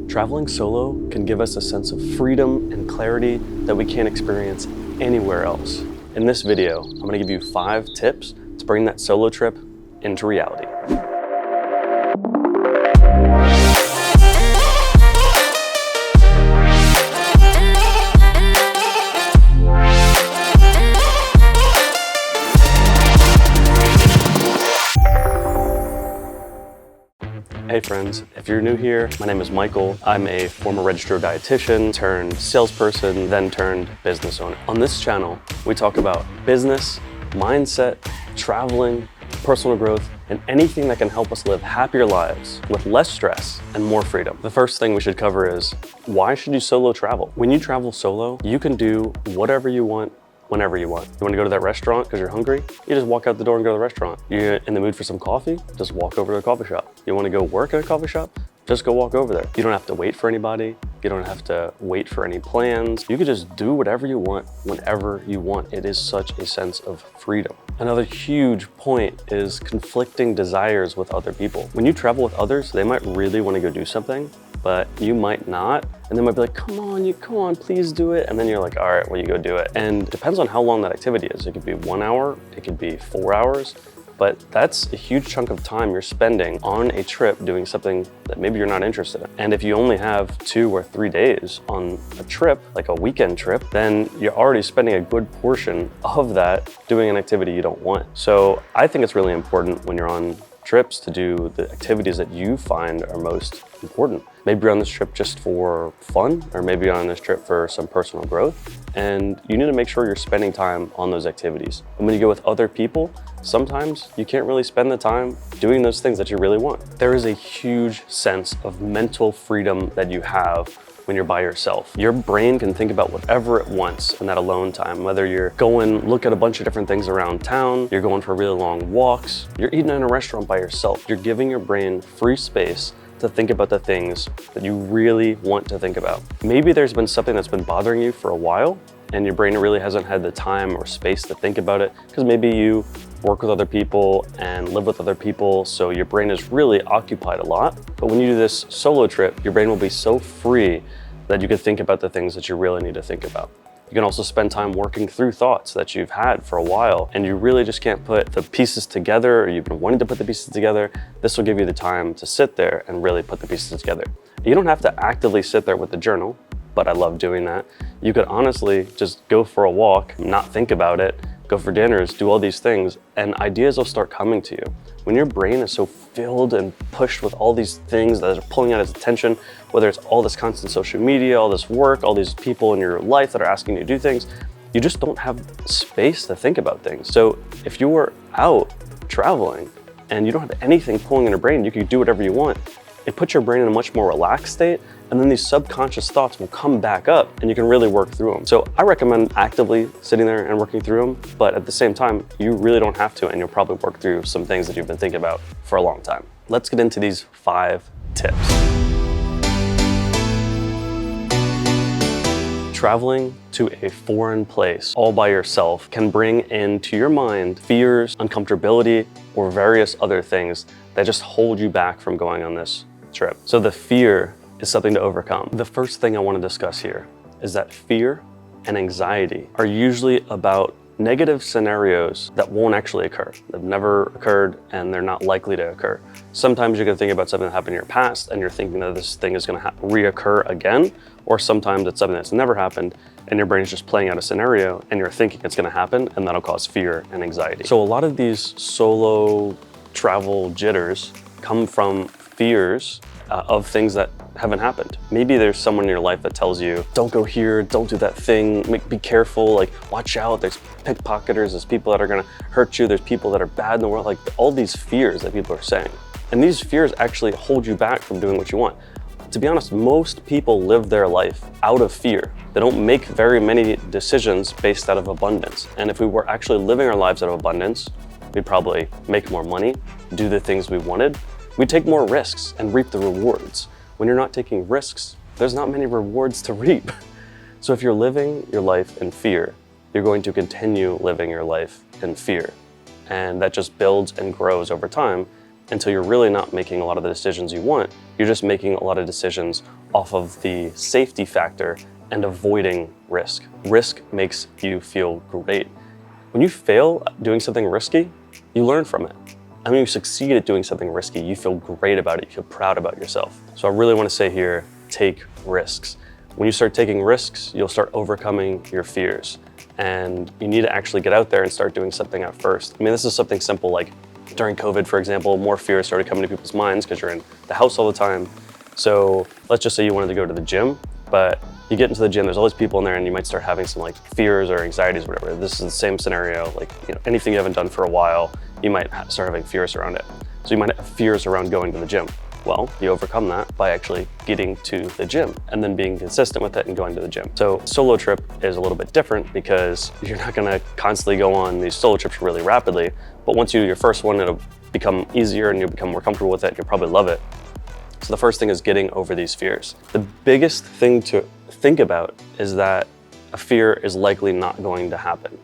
Traveling solo can give us a sense of freedom and clarity that we can't experience anywhere else. In this video, I'm going to give you 5 tips to bring that solo trip into reality. Hey friends, if you're new here, my name is Michael. I'm a former registered dietitian turned salesperson, then turned business owner. On this channel, we talk about business, mindset, traveling, personal growth, and anything that can help us live happier lives with less stress and more freedom. The first thing we should cover is, why should you solo travel? When you travel solo, you can do whatever you want, whenever you want. You want to go to that restaurant because you're hungry? You just walk out the door and go to the restaurant. You're in the mood for some coffee? Just walk over to the coffee shop. You want to go work at a coffee shop? Just go walk over there. You don't have to wait for anybody. You don't have to wait for any plans. You can just do whatever you want, whenever you want. It is such a sense of freedom. Another huge point is conflicting desires with other people. When you travel with others, they might really want to go do something, but you might not. And they might be like, come on, please do it. And then you're like, all right, well, you go do it. And it depends on how long that activity is. It could be 1 hour, it could be 4 hours, but that's a huge chunk of time you're spending on a trip doing something that maybe you're not interested in. And if you only have 2 or 3 days on a trip, like a weekend trip, then you're already spending a good portion of that doing an activity you don't want. So I think it's really important when you're on trips to do the activities that you find are most important. Maybe you're on this trip just for fun, or maybe you're on this trip for some personal growth, and you need to make sure you're spending time on those activities. And when you go with other people, sometimes you can't really spend the time doing those things that you really want. There is a huge sense of mental freedom that you have when you're by yourself. Your brain can think about whatever it wants in that alone time, whether you're going look at a bunch of different things around town, you're going for really long walks, you're eating in a restaurant by yourself. You're giving your brain free space to think about the things that you really want to think about. Maybe there's been something that's been bothering you for a while and your brain really hasn't had the time or space to think about it because maybe you work with other people and live with other people, so your brain is really occupied a lot. But when you do this solo trip, your brain will be so free that you can think about the things that you really need to think about. You can also spend time working through thoughts that you've had for a while and you really just can't put the pieces together, or you've been wanting to put the pieces together. This will give you the time to sit there and really put the pieces together. You don't have to actively sit there with the journal, but I love doing that. You could honestly just go for a walk, not think about it, go for dinners, do all these things, and ideas will start coming to you. When your brain is so filled and pushed with all these things that are pulling out its attention, whether it's all this constant social media, all this work, all these people in your life that are asking you to do things, you just don't have space to think about things. So if you were out traveling and you don't have anything pulling in your brain, you can do whatever you want. It puts your brain in a much more relaxed state, and then these subconscious thoughts will come back up and you can really work through them. So I recommend actively sitting there and working through them, but at the same time, you really don't have to, and you'll probably work through some things that you've been thinking about for a long time. Let's get into these 5 tips. Traveling to a foreign place all by yourself can bring into your mind fears, uncomfortability, or various other things that just hold you back from going on this trip. So the fear is something to overcome. The first thing I want to discuss here is that fear and anxiety are usually about negative scenarios that won't actually occur. They've never occurred and they're not likely to occur. Sometimes you're going to think about something that happened in your past and you're thinking that this thing is going to reoccur again, or sometimes it's something that's never happened and your brain is just playing out a scenario and you're thinking it's going to happen, and that'll cause fear and anxiety. So a lot of these solo travel jitters come from fears of things that haven't happened. Maybe there's someone in your life that tells you, don't go here, don't do that thing, be careful, like watch out, there's pickpocketers, there's people that are gonna hurt you, there's people that are bad in the world, like all these fears that people are saying. And these fears actually hold you back from doing what you want. To be honest, most people live their life out of fear. They don't make very many decisions based out of abundance. And if we were actually living our lives out of abundance, we'd probably make more money, do the things we wanted, we'd take more risks and reap the rewards. When you're not taking risks, there's not many rewards to reap. So if you're living your life in fear, you're going to continue living your life in fear. And that just builds and grows over time. until you're really not making a lot of the decisions you want. You're just making a lot of decisions off of the safety factor and avoiding risk. Risk makes you feel great. When you fail at doing something risky, you learn from it. And when you succeed at doing something risky, you feel great about it, you feel proud about yourself. So I really want to say here, take risks. When you start taking risks, you'll start overcoming your fears. And you need to actually get out there and start doing something at first. I mean, this is something simple like during COVID, for example, more fears started coming to people's minds because you're in the house all the time. So let's just say you wanted to go to the gym, but you get into the gym, there's all these people in there and you might start having some like fears or anxieties or whatever. This is the same scenario, like anything you haven't done for a while, you might start having fears around it. So you might have fears around going to the gym. Well, you overcome that by actually getting to the gym and then being consistent with it and going to the gym. So solo trip is a little bit different because you're not gonna constantly go on these solo trips really rapidly, but once you do your first one, it'll become easier and you'll become more comfortable with it and you'll probably love it. So the first thing is getting over these fears. The biggest thing to think about is that a fear is likely not going to happen.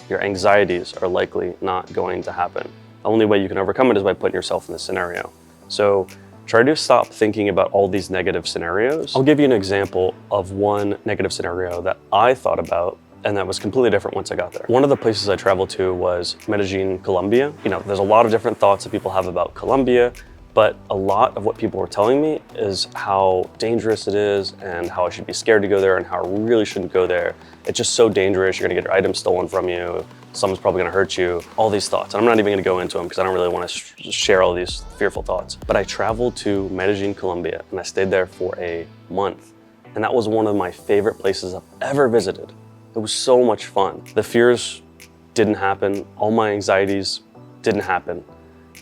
Your anxieties are likely not going to happen. The only way you can overcome it is by putting yourself in this scenario. So try to stop thinking about all these negative scenarios. I'll give you an example of one negative scenario that I thought about and that was completely different once I got there. One of the places I traveled to was Medellin, Colombia. There's a lot of different thoughts that people have about Colombia, but a lot of what people were telling me is how dangerous it is and how I should be scared to go there and how I really shouldn't go there. It's just so dangerous. You're gonna get your items stolen from you. Someone's probably gonna hurt you. All these thoughts. And I'm not even gonna go into them because I don't really wanna share all these fearful thoughts. But I traveled to Medellin, Colombia, and I stayed there for a month. And that was one of my favorite places I've ever visited. It was so much fun. The fears didn't happen. All my anxieties didn't happen.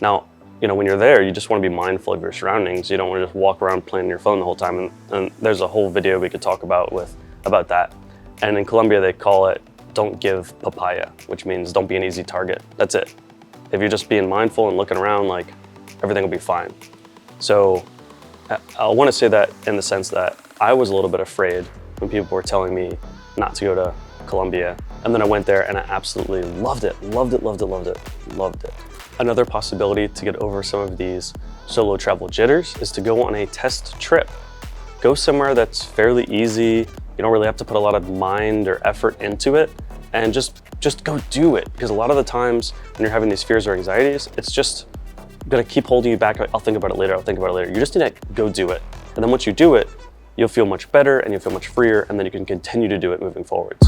Now, when you're there, you just want to be mindful of your surroundings. You don't want to just walk around playing on your phone the whole time. And there's a whole video we could talk about that. And in Colombia, they call it don't give papaya, which means don't be an easy target. That's it. If you're just being mindful and looking around, like everything will be fine. So I want to say that in the sense that I was a little bit afraid when people were telling me not to go to Colombia. And then I went there and I absolutely loved it. Loved it, loved it, loved it, loved it. Another possibility to get over some of these solo travel jitters is to go on a test trip. Go somewhere that's fairly easy. You don't really have to put a lot of mind or effort into it, and just go do it. Because a lot of the times when you're having these fears or anxieties, it's just gonna keep holding you back. I'll think about it later, I'll think about it later. You just need to go do it. And then once you do it, you'll feel much better and you'll feel much freer, and then you can continue to do it moving forwards.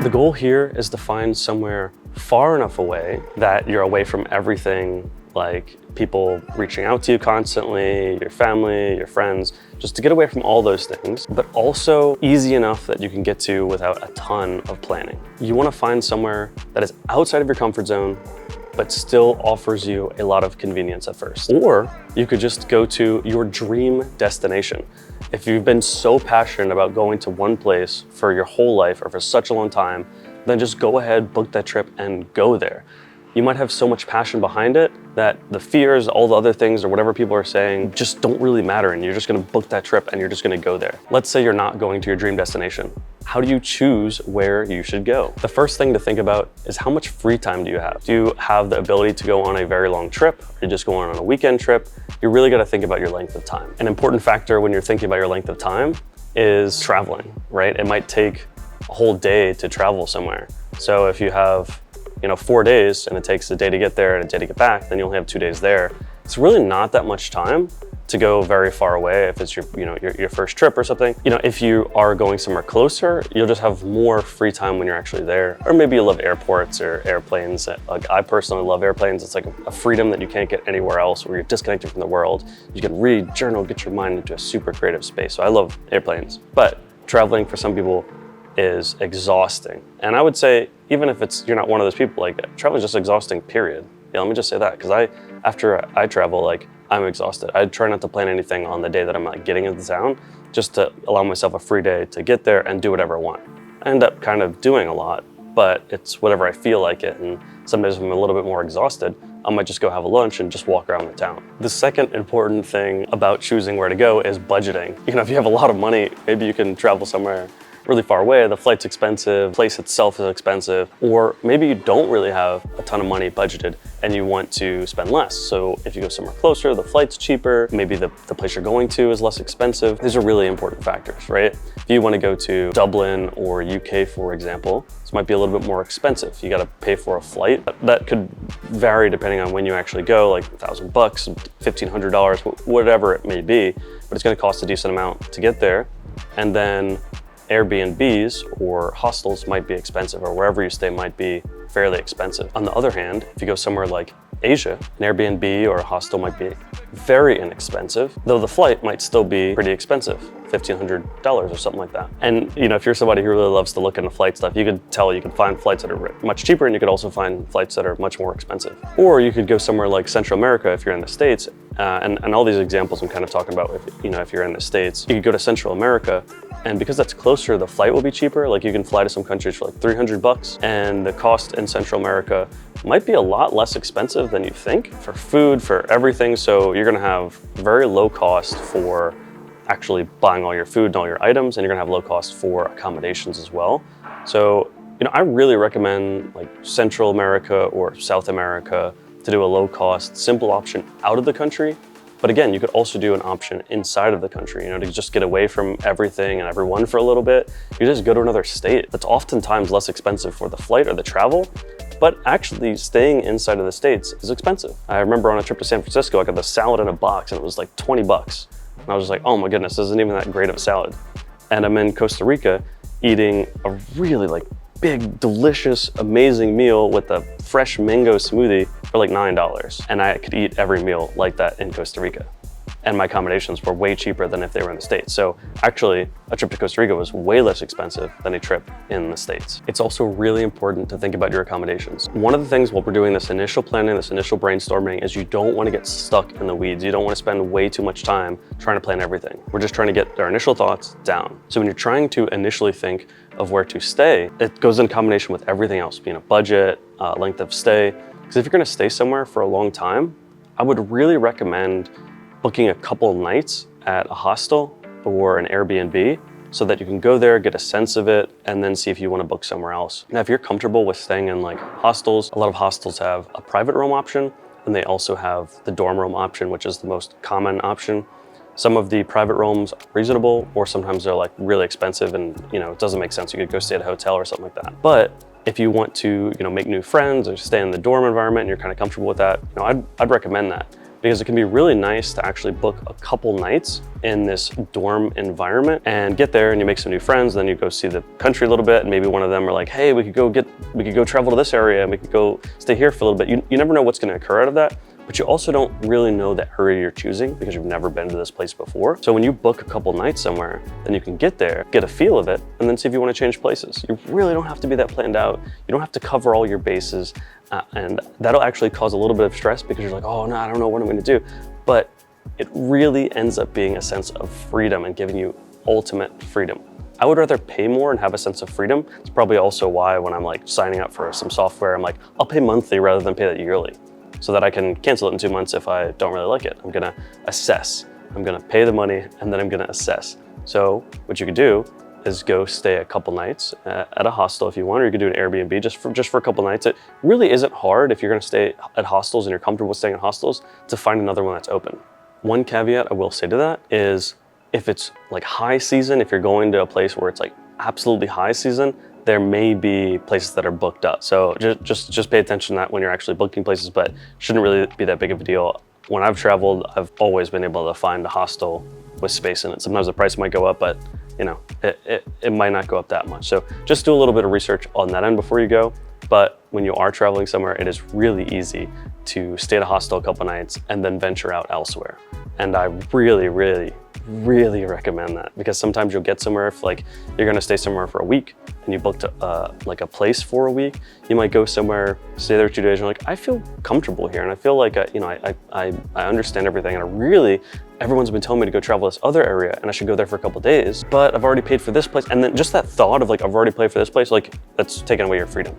The goal here is to find somewhere far enough away that you're away from everything, like people reaching out to you constantly, your family, your friends, just to get away from all those things, but also easy enough that you can get to without a ton of planning. You want to find somewhere that is outside of your comfort zone, but still offers you a lot of convenience at first. Or you could just go to your dream destination. If you've been so passionate about going to one place for your whole life or for such a long time, then just go ahead, book that trip and go there. You might have so much passion behind it that the fears, all the other things or whatever people are saying just don't really matter, and you're just gonna book that trip and you're just gonna go there. Let's say you're not going to your dream destination. How do you choose where you should go? The first thing to think about is how much free time do you have? Do you have the ability to go on a very long trip, or you just go on a weekend trip? You really gotta think about your length of time. An important factor when you're thinking about your length of time is traveling, right? It might take a whole day to travel somewhere. So if you have 4 days and it takes a day to get there and a day to get back, then you only have 2 days there. It's really not that much time to go very far away if it's your first trip or something. If you are going somewhere closer, you'll just have more free time when you're actually there. Or maybe you love airports or airplanes. Like I personally love airplanes. It's like a freedom that you can't get anywhere else, where you're disconnected from the world. You can read, journal, get your mind into a super creative space. So I love airplanes. But traveling for some people is exhausting. And I would say, even if you're not one of those people, like travel is just exhausting, period. Yeah, let me just say that, because after I travel, I'm exhausted. I try not to plan anything on the day that I'm getting into town, just to allow myself a free day to get there and do whatever I want. I end up kind of doing a lot, but it's whatever I feel like it. And sometimes if I'm a little bit more exhausted, I might just go have a lunch and just walk around the town. The second important thing about choosing where to go is budgeting. If you have a lot of money, maybe you can travel somewhere really far away, the flight's expensive, the place itself is expensive, or maybe you don't really have a ton of money budgeted and you want to spend less. So if you go somewhere closer, the flight's cheaper, maybe the place you're going to is less expensive. These are really important factors, right? If you want to go to Dublin or UK, for example, this might be a little bit more expensive. You got to pay for a flight. That could vary depending on when you actually go, like $1,000, $1,500, whatever it may be, but it's going to cost a decent amount to get there. And then Airbnbs or hostels might be expensive, or wherever you stay might be fairly expensive. On the other hand, if you go somewhere like Asia, an Airbnb or a hostel might be very inexpensive, though the flight might still be pretty expensive, $1,500 or something like that. And if you're somebody who really loves to look into flight stuff, you could tell you can find flights that are much cheaper, and you could also find flights that are much more expensive. Or you could go somewhere like Central America if you're in the States, and all these examples I'm kind of talking about if you're in the States. You could go to Central America, and because that's closer, the flight will be cheaper. Like you can fly to some countries for like $300, and the cost in Central America might be a lot less expensive than you think for food, for everything. So you're gonna have very low cost for actually buying all your food and all your items, and you're gonna have low cost for accommodations as well. So, I really recommend like Central America or South America to do a low cost, simple option out of the country. But again, you could also do an option inside of the country, to just get away from everything and everyone for a little bit. You just go to another state that's oftentimes less expensive for the flight or the travel, but actually staying inside of the States is expensive. I remember on a trip to San Francisco, I got the salad in a box and it was like $20. And I was just like, oh my goodness, this isn't even that great of a salad. And I'm in Costa Rica eating a really like big, delicious, amazing meal with a fresh mango smoothie for like $9. And I could eat every meal like that in Costa Rica. And my accommodations were way cheaper than if they were in the States. So actually, a trip to Costa Rica was way less expensive than a trip in the States. It's also really important to think about your accommodations. One of the things while we're doing this initial planning, this initial brainstorming, is you don't want to get stuck in the weeds. You don't want to spend way too much time trying to plan everything. We're just trying to get our initial thoughts down. So when you're trying to initially think of where to stay, it goes in combination with everything else, budget, length of stay. Because if you're going to stay somewhere for a long time, I would really recommend booking a couple nights at a hostel or an Airbnb so that you can go there, get a sense of it, and then see if you want to book somewhere else. Now, if you're comfortable with staying in like hostels, a lot of hostels have a private room option, and they also have the dorm room option, which is the most common option. Some of the private rooms are reasonable, or sometimes they're like really expensive and it doesn't make sense. You could go stay at a hotel or something like that. But if you want to make new friends or stay in the dorm environment and you're kind of comfortable with that, I'd recommend that. Because it can be really nice to actually book a couple nights in this dorm environment and get there and you make some new friends, then you go see the country a little bit, and maybe one of them are like, hey, we could go travel to this area and we could go stay here for a little bit. You never know what's gonna occur out of that, but you also don't really know that area you're choosing because you've never been to this place before. So when you book a couple nights somewhere, then you can get there, get a feel of it, and then see if you wanna change places. You really don't have to be that planned out. You don't have to cover all your bases. And that'll actually cause a little bit of stress because you're like, oh no, I don't know what I'm gonna do. But it really ends up being a sense of freedom and giving you ultimate freedom. I would rather pay more and have a sense of freedom. It's probably also why when I'm like signing up for some software, I'm like, I'll pay monthly rather than pay that yearly, so that I can cancel it in 2 months if I don't really like it. I'm gonna assess. I'm gonna pay the money and then I'm gonna assess. So what you could do is go stay a couple nights at a hostel if you want, or you could do an Airbnb just for a couple nights. It really isn't hard if you're gonna stay at hostels and you're comfortable with staying at hostels to find another one that's open. One caveat I will say to that is if it's like high season, if you're going to a place where it's like absolutely high season, there may be places that are booked up. So just pay attention to that when you're actually booking places, but shouldn't really be that big of a deal. When I've traveled, I've always been able to find a hostel with space in it. Sometimes the price might go up, but it might not go up that much. So just do a little bit of research on that end before you go. But when you are traveling somewhere, it is really easy to stay at a hostel a couple nights and then venture out elsewhere. And I really, really, really recommend that, because sometimes you'll get somewhere if like you're gonna stay somewhere for a week and you booked like a place for a week. You might go somewhere, stay there 2 days, and you're like, I feel comfortable here, and I feel like I understand everything, and everyone's been telling me to go travel this other area and I should go there for a couple days, but I've already paid for this place. And then just that thought of like, I've already paid for this place, like that's taking away your freedom.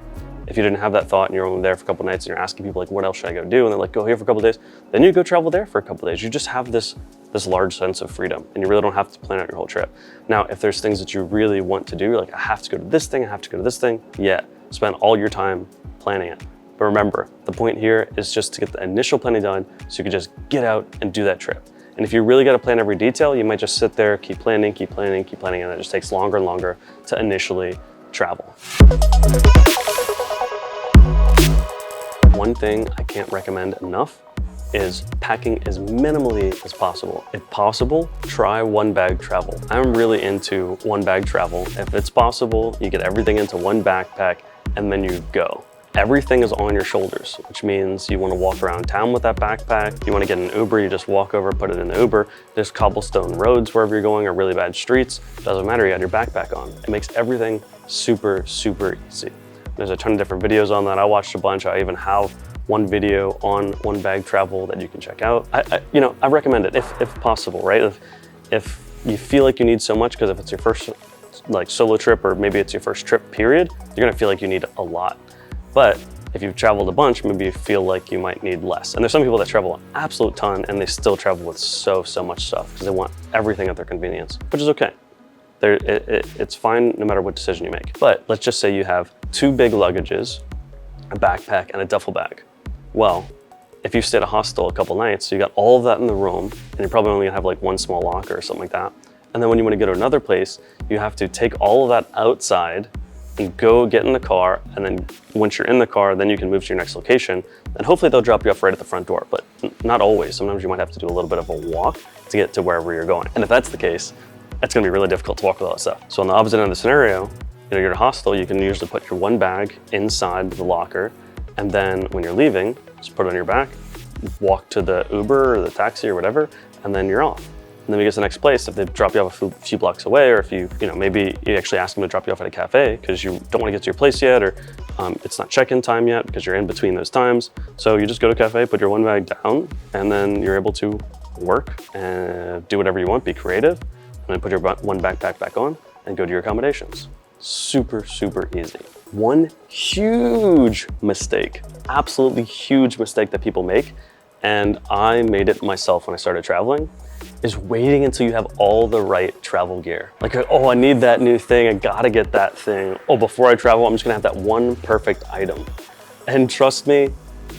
If you didn't have that thought and you're only there for a couple nights and you're asking people like, what else should I go do? And they're like, go here for a couple days. Then you go travel there for a couple days. You just have this this large sense of freedom, and you really don't have to plan out your whole trip. Now, if there's things that you really want to do, like I have to go to this thing, I have to go to this thing, yeah, spend all your time planning it. But remember, the point here is just to get the initial planning done so you can just get out and do that trip. And if you really got to plan every detail, you might just sit there, keep planning, keep planning, keep planning, and it just takes longer and longer to initially travel. One thing I can't recommend enough is packing as minimally as possible. If possible, try one bag travel. I'm really into one bag travel. If it's possible, you get everything into one backpack and then you go. Everything is on your shoulders, which means you want to walk around town with that backpack. You want to get an Uber, you just walk over, put it in the Uber. There's cobblestone roads wherever you're going or really bad streets. Doesn't matter, you have your backpack on. It makes everything super, super easy. There's a ton of different videos on that. I watched a bunch. I even have one video on one bag travel that you can check out. I recommend it if possible, right? If you feel like you need so much, because if it's your first like solo trip or maybe it's your first trip period, you're gonna feel like you need a lot. But if you've traveled a bunch, maybe you feel like you might need less. And there's some people that travel an absolute ton and they still travel with so much stuff because they want everything at their convenience, which is okay. It's fine no matter what decision you make. But let's just say you have 2 big luggages, a backpack and a duffel bag. Well, if you stay at a hostel a couple nights, so you got all of that in the room and you're probably only gonna have like one small locker or something like that. And then when you wanna go to another place, you have to take all of that outside and go get in the car, and then once you're in the car, then you can move to your next location, and hopefully they'll drop you off right at the front door, but not always. Sometimes you might have to do a little bit of a walk to get to wherever you're going. And if that's the case, it's gonna be really difficult to walk with all that stuff. So on the opposite end of the scenario, you're at a hostel, you can usually put your one bag inside the locker, and then when you're leaving, just put it on your back, walk to the Uber or the taxi or whatever, and then you're off. And then we get to the next place, if they drop you off a few blocks away, or if maybe you actually ask them to drop you off at a cafe because you don't want to get to your place yet, or it's not check-in time yet because you're in between those times. So you just go to a cafe, put your one bag down, and then you're able to work and do whatever you want, be creative, and then put your one backpack back on and go to your accommodations. Super, super easy. One huge mistake, absolutely huge mistake that people make, and I made it myself when I started traveling, is waiting until you have all the right travel gear. Like, oh, I need that new thing, I gotta get that thing. Oh, before I travel, I'm just gonna have that one perfect item. And trust me,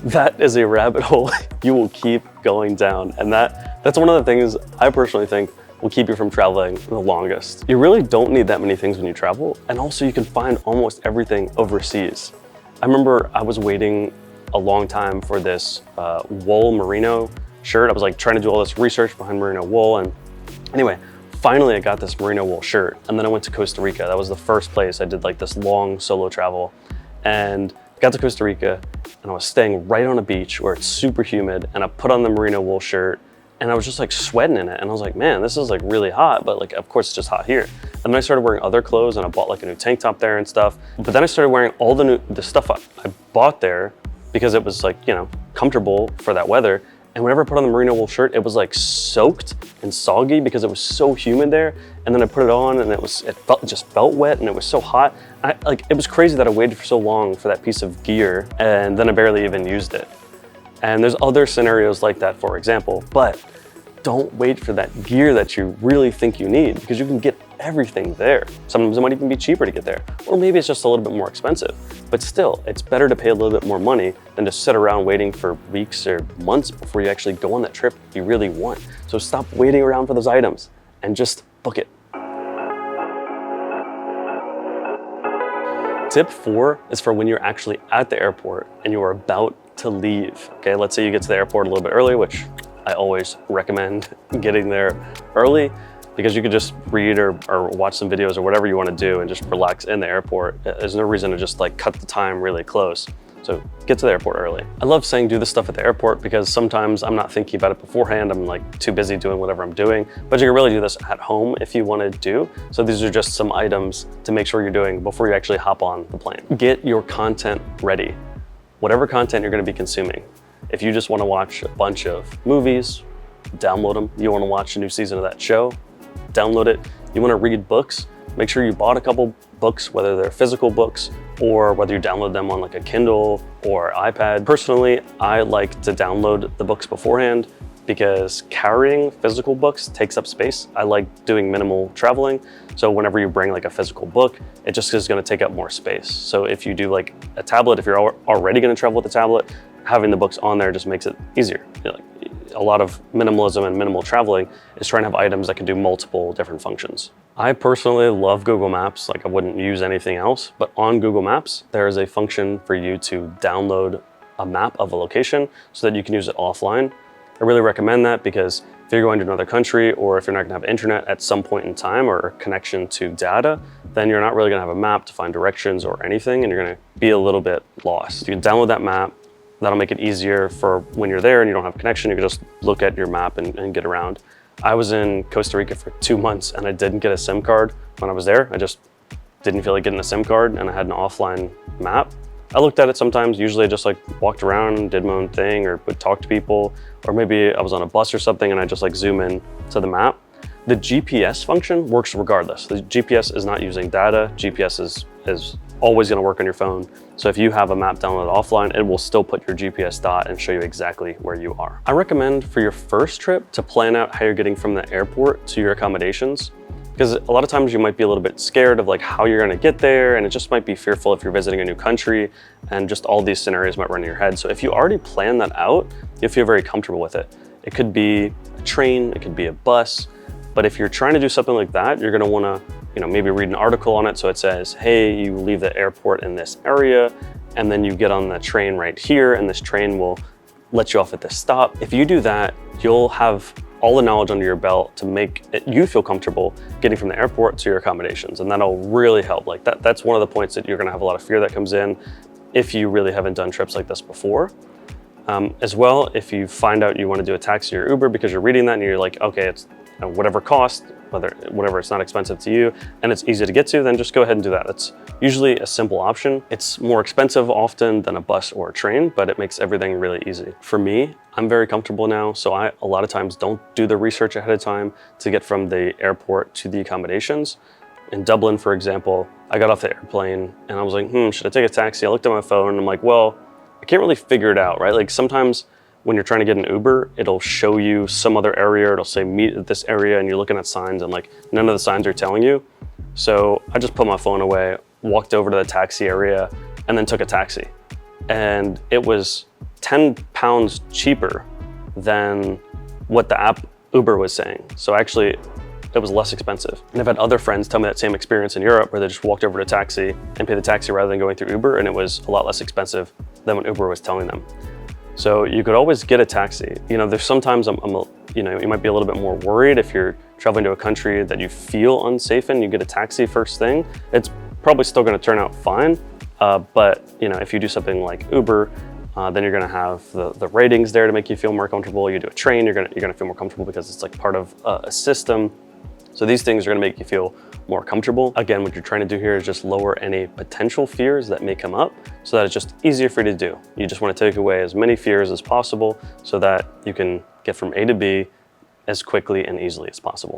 that is a rabbit hole you will keep going down. And that's one of the things I personally think will keep you from traveling the longest. You really don't need that many things when you travel, and also you can find almost everything overseas. I remember I was waiting a long time for this wool merino shirt. I was like trying to do all this research behind merino wool, and anyway, finally I got this merino wool shirt, and then I went to Costa Rica. That was the first place I did like this long solo travel, and got to Costa Rica, and I was staying right on a beach where it's super humid, and I put on the merino wool shirt, and I was just like sweating in it, and I was like, man, this is like really hot, but like of course it's just hot here. And then I started wearing other clothes, and I bought like a new tank top there and stuff, but then I started wearing all the stuff I bought there because it was like, comfortable for that weather. And whenever I put on the merino wool shirt, it was like soaked and soggy because it was so humid there. And then I put it on and it just felt wet, and it was so hot. It was crazy that I waited for so long for that piece of gear, and then I barely even used it. And there's other scenarios like that, for example, but don't wait for that gear that you really think you need, because you can get everything there. Sometimes it might even be cheaper to get there, or maybe it's just a little bit more expensive. But still, it's better to pay a little bit more money than to sit around waiting for weeks or months before you actually go on that trip you really want. So stop waiting around for those items and just book it. Tip 4 is for when you're actually at the airport and you are about to leave. Okay, let's say you get to the airport a little bit early, which I always recommend getting there early, because you could just read or watch some videos or whatever you want to do and just relax in the airport. There's no reason to just like cut the time really close. So get to the airport early. I love saying do this stuff at the airport because sometimes I'm not thinking about it beforehand. I'm like too busy doing whatever I'm doing, but you can really do this at home if you want to do. So these are just some items to make sure you're doing before you actually hop on the plane. Get your content ready. Whatever content you're going to be consuming. If you just want to watch a bunch of movies, download them. You want to watch a new season of that show, download it. You want to read books, make sure you bought a couple books, whether they're physical books or whether you download them on like a Kindle or iPad. Personally, I like to download the books beforehand because carrying physical books takes up space. I like doing minimal traveling. So whenever you bring like a physical book, it just is gonna take up more space. So if you do like a tablet, if you're already gonna travel with a tablet, having the books on there just makes it easier. You know, like, a lot of minimalism and minimal traveling is trying to have items that can do multiple different functions. I personally love Google Maps, like I wouldn't use anything else, but on Google Maps, there is a function for you to download a map of a location so that you can use it offline. I really recommend that because if you're going to another country or if you're not gonna have internet at some point in time or a connection to data, then you're not really gonna have a map to find directions or anything, and you're gonna be a little bit lost. You can download that map. That'll make it easier for when you're there and you don't have connection, you can just look at your map and get around. I was in Costa Rica for 2 months and I didn't get a SIM card when I was there. I just didn't feel like getting a SIM card and I had an offline map. I looked at it sometimes, usually I just like walked around, did my own thing, or would talk to people, or maybe I was on a bus or something and I just like zoom in to the map. The GPS function works regardless. The GPS is not using data. GPS is always gonna work on your phone. So if you have a map downloaded offline, it will still put your GPS dot and show you exactly where you are. I recommend for your first trip to plan out how you're getting from the airport to your accommodations, because a lot of times you might be a little bit scared of like how you're gonna get there, and it just might be fearful if you're visiting a new country, and just all these scenarios might run in your head. So if you already plan that out, you'll feel very comfortable with it. It could be a train, it could be a bus, but if you're trying to do something like that, you're gonna wanna maybe read an article on it. So it says, hey, you leave the airport in this area, and then you get on the train right here, and this train will let you off at this stop. If you do that, you'll have all the knowledge under your belt to make you feel comfortable getting from the airport to your accommodations. And that'll really help. Like that's one of the points that you're gonna have a lot of fear that comes in if you really haven't done trips like this before. As well, if you find out you wanna do a taxi or Uber because you're reading that and you're like, okay, it's whatever cost, whatever it's not expensive to you and it's easy to get to, then just go ahead and do that. It's usually a simple option. It's more expensive often than a bus or a train, but it makes everything really easy. For me, I'm very comfortable now, so I a lot of times don't do the research ahead of time to get from the airport to the accommodations. In Dublin, for example, I got off the airplane and I was like, should I take a taxi? I looked at my phone and I'm like, well, I can't really figure it out, right? Like sometimes when you're trying to get an Uber, it'll show you some other area, it'll say meet at this area, and you're looking at signs and like none of the signs are telling you. So I just put my phone away, walked over to the taxi area, and then took a taxi. And it was 10 pounds cheaper than what the app Uber was saying. So actually, it was less expensive. And I've had other friends tell me that same experience in Europe where they just walked over to a taxi and paid the taxi rather than going through Uber, and it was a lot less expensive than what Uber was telling them. So you could always get a taxi. There's sometimes you might be a little bit more worried if you're traveling to a country that you feel unsafe in, you get a taxi first thing. It's probably still gonna turn out fine. But if you do something like Uber, then you're gonna have the ratings there to make you feel more comfortable. You do a train, you're gonna feel more comfortable because it's like part of a system. So these things are gonna make you feel more comfortable. Again, what you're trying to do here is just lower any potential fears that may come up so that it's just easier for you to do. You just wanna take away as many fears as possible so that you can get from A to B as quickly and easily as possible.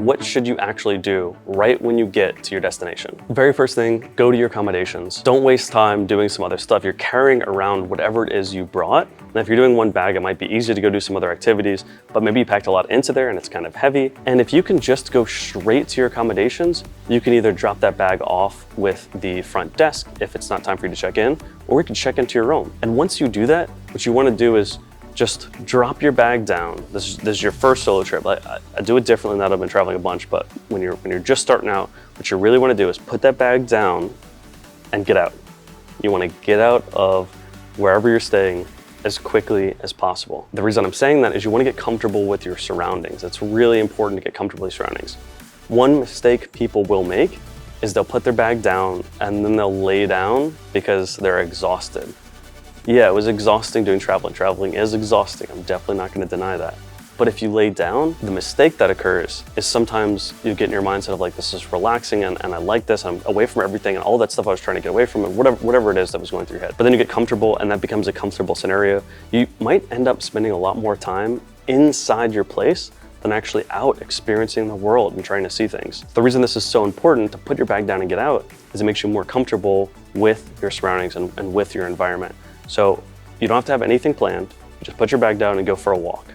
What should you actually do right when you get to your destination? Very first thing, go to your accommodations. Don't waste time doing some other stuff. You're carrying around whatever it is you brought. And if you're doing one bag, it might be easier to go do some other activities, but maybe you packed a lot into there and it's kind of heavy. And if you can just go straight to your accommodations, you can either drop that bag off with the front desk if it's not time for you to check in, or you can check into your room. And once you do that, what you want to do is just drop your bag down. This is your first solo trip. I do it differently now that I've been traveling a bunch, but when you're just starting out, what you really want to do is put that bag down and get out. You want to get out of wherever you're staying as quickly as possible. The reason I'm saying that is you want to get comfortable with your surroundings. It's really important to get comfortable with your surroundings. One mistake people will make is they'll put their bag down and then they'll lay down because they're exhausted. Yeah, it was exhausting doing traveling. Traveling is exhausting. I'm definitely not going to deny that. But if you lay down, the mistake that occurs is sometimes you get in your mindset of like, this is relaxing and I like this, I'm away from everything and all that stuff I was trying to get away from, and whatever it is that was going through your head. But then you get comfortable and that becomes a comfortable scenario. You might end up spending a lot more time inside your place than actually out experiencing the world and trying to see things. The reason this is so important to put your bag down and get out is it makes you more comfortable with your surroundings and with your environment. So you don't have to have anything planned. You just put your bag down and go for a walk.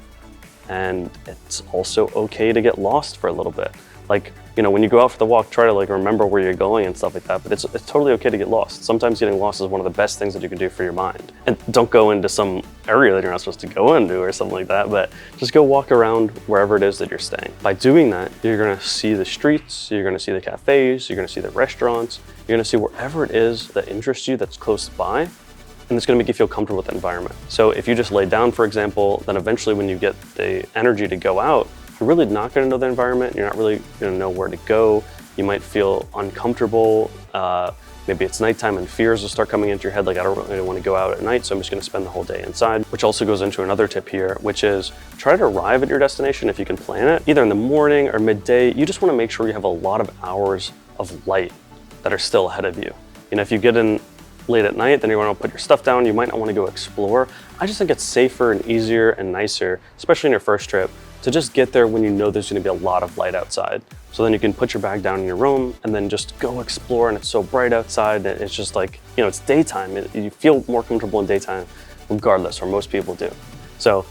And it's also okay to get lost for a little bit. Like, you know, when you go out for the walk, try to like remember where you're going and stuff like that, but it's totally okay to get lost. Sometimes getting lost is one of the best things that you can do for your mind. And don't go into some area that you're not supposed to go into or something like that, but just go walk around wherever it is that you're staying. By doing that, you're gonna see the streets, you're gonna see the cafes, you're gonna see the restaurants, you're gonna see wherever it is that interests you that's close by, and it's gonna make you feel comfortable with the environment. So if you just lay down, for example, then eventually when you get the energy to go out, you're really not gonna know the environment, you're not really gonna know where to go, you might feel uncomfortable, maybe it's nighttime and fears will start coming into your head, like I don't really wanna go out at night, so I'm just gonna spend the whole day inside, which also goes into another tip here, which is try to arrive at your destination if you can plan it, either in the morning or midday. You just wanna make sure you have a lot of hours of light that are still ahead of you. You know, if you get in late at night, then you wanna put your stuff down, you might not wanna go explore. I just think it's safer and easier and nicer, especially in your first trip, to just get there when you know there's gonna be a lot of light outside. So then you can put your bag down in your room and then just go explore, and it's so bright outside that it's just like, you know, it's daytime. You feel more comfortable in daytime regardless, or most people do. So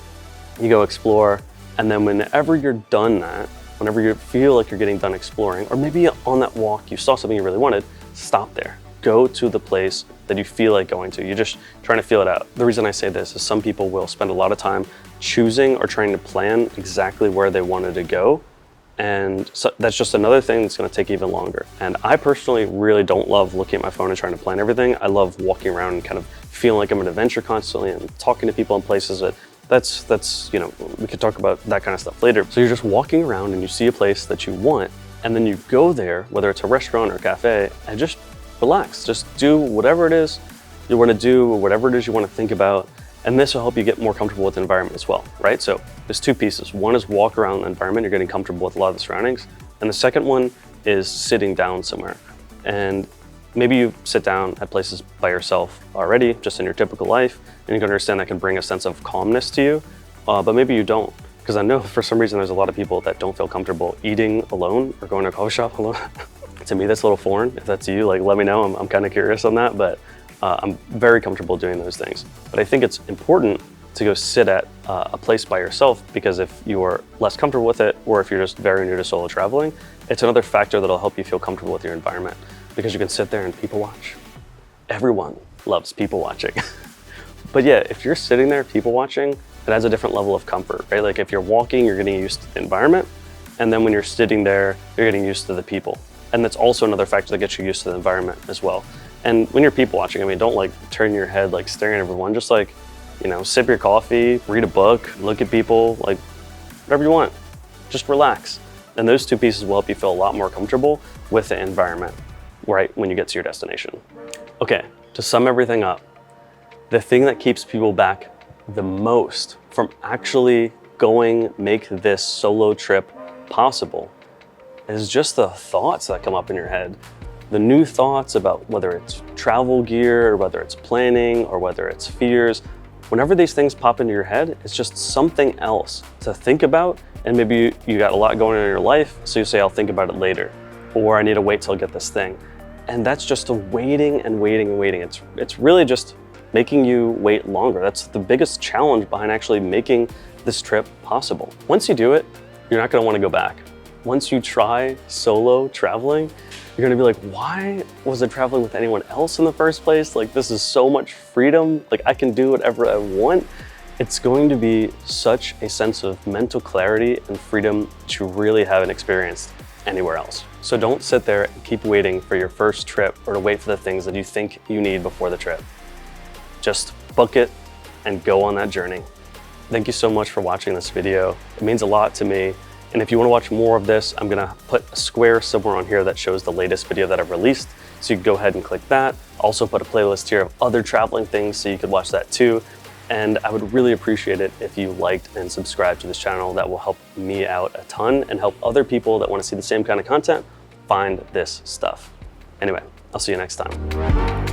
you go explore, and then whenever you're done that, whenever you feel like you're getting done exploring, or maybe on that walk you saw something you really wanted, stop there. Go to the place that you feel like going to. You're just trying to feel it out. The reason I say this is some people will spend a lot of time choosing or trying to plan exactly where they wanted to go. And so that's just another thing that's gonna take even longer. And I personally really don't love looking at my phone and trying to plan everything. I love walking around and kind of feeling like I'm an adventure constantly and talking to people in places that's, you know, we could talk about that kind of stuff later. So you're just walking around and you see a place that you want, and then you go there, whether it's a restaurant or a cafe, and just relax. Just do whatever it is you want to do, or whatever it is you want to think about. And this will help you get more comfortable with the environment as well, right? So there's two pieces. One is walk around the environment, you're getting comfortable with a lot of the surroundings. And the second one is sitting down somewhere. And maybe you sit down at places by yourself already, just in your typical life, and you can understand that can bring a sense of calmness to you, but maybe you don't. Because I know for some reason there's a lot of people that don't feel comfortable eating alone or going to a coffee shop alone. To me, that's a little foreign. If that's you, like, let me know. I'm kind of curious on that, but I'm very comfortable doing those things. But I think it's important to go sit at a place by yourself, because if you're less comfortable with it, or if you're just very new to solo traveling, it's another factor that'll help you feel comfortable with your environment, because you can sit there and people watch. Everyone loves people watching. But yeah, if you're sitting there people watching, it adds a different level of comfort, right? Like if you're walking, you're getting used to the environment, and then when you're sitting there, you're getting used to the people. And that's also another factor that gets you used to the environment as well. And when you're people watching, I mean, don't like turn your head like staring at everyone, just like, you know, sip your coffee, read a book, look at people, like whatever you want, just relax. And those two pieces will help you feel a lot more comfortable with the environment, right, when you get to your destination. Okay, to sum everything up, the thing that keeps people back the most from actually make this solo trip possible is just the thoughts that come up in your head. The new thoughts about whether it's travel gear, or whether it's planning, or whether it's fears. Whenever these things pop into your head, it's just something else to think about. And maybe you got a lot going on in your life, so you say, I'll think about it later, or I need to wait till I get this thing. And that's just a waiting and waiting and waiting. It's really just making you wait longer. That's the biggest challenge behind actually making this trip possible. Once you do it, you're not gonna wanna go back. Once you try solo traveling, you're gonna be like, why was I traveling with anyone else in the first place? Like, this is so much freedom. Like, I can do whatever I want. It's going to be such a sense of mental clarity and freedom that you really haven't experienced anywhere else. So don't sit there and keep waiting for your first trip, or to wait for the things that you think you need before the trip. Just book it and go on that journey. Thank you so much for watching this video. It means a lot to me. And if you want to watch more of this, I'm gonna put a square somewhere on here that shows the latest video that I've released. So you can go ahead and click that. Also put a playlist here of other traveling things so you could watch that too. And I would really appreciate it if you liked and subscribed to this channel. That will help me out a ton and help other people that want to see the same kind of content find this stuff. Anyway, I'll see you next time.